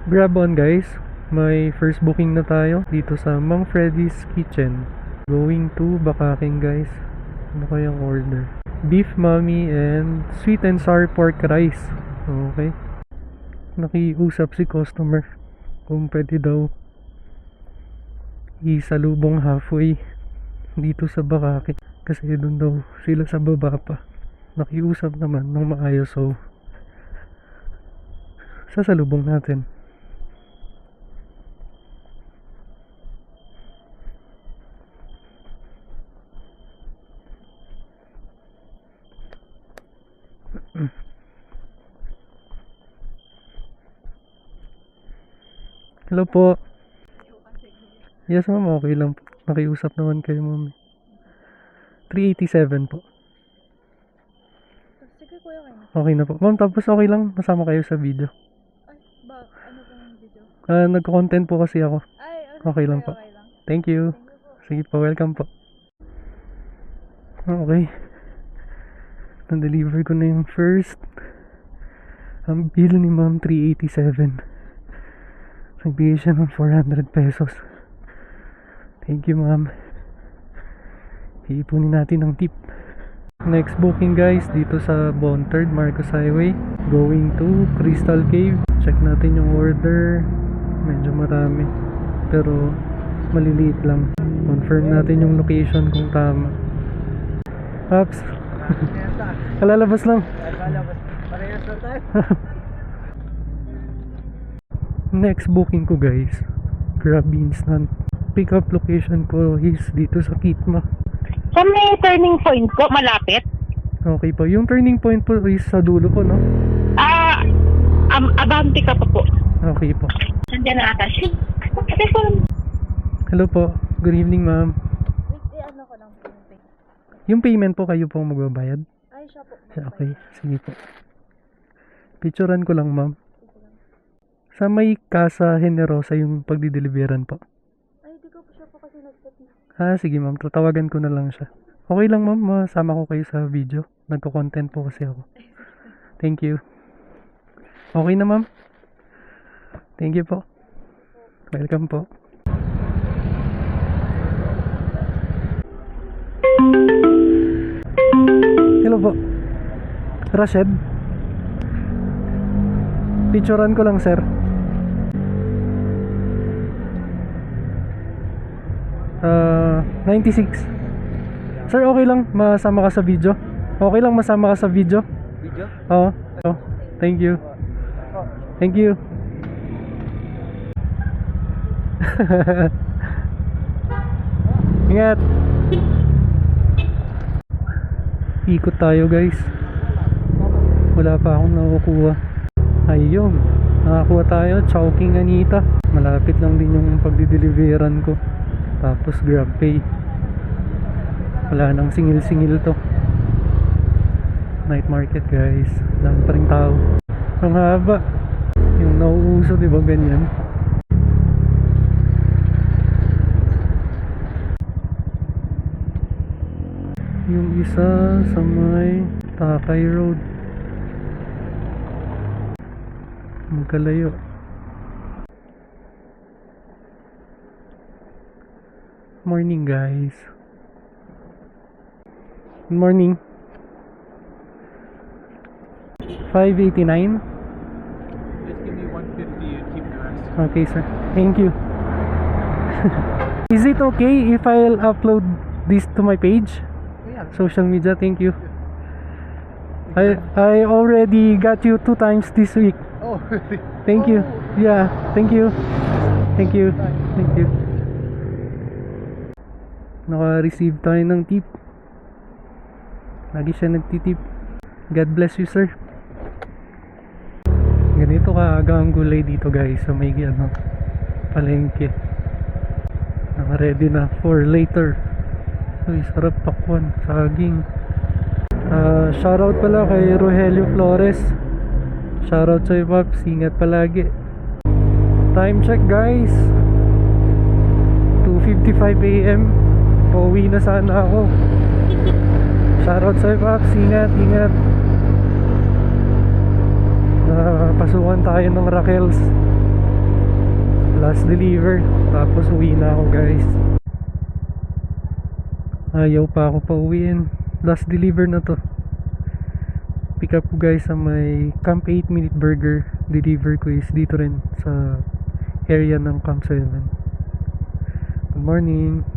Grab on guys, may first booking na tayo dito sa Mang Freddy's Kitchen. Going to Bakaking guys. Ano kayang order? Beef mami and sweet and sour pork rice. Okay. Nakiusap si customer kung pwede daw isalubong halfway dito sa Bakaking. Kasi doon daw sila sa baba pa. Nakiusap naman ng maayos, so sasalubong natin. Hello po. Yes ma'am, okay lang po. Nakiusap naman kayo ma'am. 387 po. Sige kuya, okay na. Okay na po. Ma'am, tapos okay lang masama kayo sa video. Ay, ano pong video? Nagko-content po kasi ako. Ay, Okay lang po. Okay lang. Thank you. Thank you po. Sige po, welcome po. Okay. Na-deliver ko na yung first. Ang bill ni ma'am 387. Nagbigay siya ng 400 pesos. Thank you ma'am. Iipunin natin ang tip. Next booking guys, dito sa Bontard, Marcos Highway. Going to Crystal Cave. Check natin yung order. Medyo marami, pero maliliit lang. Confirm natin yung location kung tama. Ups. Kalalabas lang. Parehas na tayo. Next booking ko guys, Grab Instant. Pick up location ko is dito sa Kitma. Sa may turning point po, malapit? Okay po. Yung turning point po is sa dulo po, no? Abante ka pa po. Okay po. Nandiyan na ata siya. Kasi po, Hello po. Good evening ma'am. Wait, ano ko lang po yung pay. Yung payment po kayo pong magbabayad? Ay, siya po. Okay. Sige po. Picturean ko lang ma'am. Sa may Casa Generosa yung pagdideliveran po. Ay, di ko po siya po kasi nag-set na. Sige ma'am. Tatawagan ko na lang siya. Okay lang ma'am. Masama ko kayo sa video. Nagko-content po kasi ako. Thank you. Okay na ma'am. Thank you po. Welcome po. Hello po. Rashid. Picturean ko lang sir. 96. Sir, okay lang masama ka sa video? Okay lang masama ka sa video? Video? Oo. Thank you. Thank you. Ingat. Ikot tayo guys. Wala pa akong nakukuha. Ayun. Nakakuha tayo. Chowking Anita. Malapit lang din yung pagdideliveran ko. Tapos GrabPay. Wala nang singil-singil to. Night market guys. Lang pa rin tao. Ang haba. Yung nauuso, diba ganyan? Yung isa sa may Takay Road. Magkalayo. Morning guys. Good morning. 589. Just give me 150 and keep the rest. Okay sir. Thank you. Is it okay if I'll upload this to my page? Yeah. Social media, thank you. I already got you 2 times this week. Oh, really? Thank you. Yeah, thank you. Thank you. Thank you. Naka-receive tayo ng tip. Lagi siya nagtitip. God bless you, sir. Ganito kaaga ang gulay dito, guys. Sa may palengke. Naka-ready na for later. Uy, sarap pakwan. Saging. Shoutout pala kay Rogelio Flores. Shoutout sa'yo, Paps. Ingat palagi. Time check, guys. 2:55 AM. Pauwi na sana ako. Shoutout sa'yo, Paps. Ingat, ingat. Pasukan tayo ng Raquels. Last deliver. Tapos uwi na ako guys. Ayaw pa ako pauwiin. Last deliver na to. Pick up ko guys sa may Camp 8 Minute Burger. Deliver ko is dito rin sa area ng Camp 7. Good morning.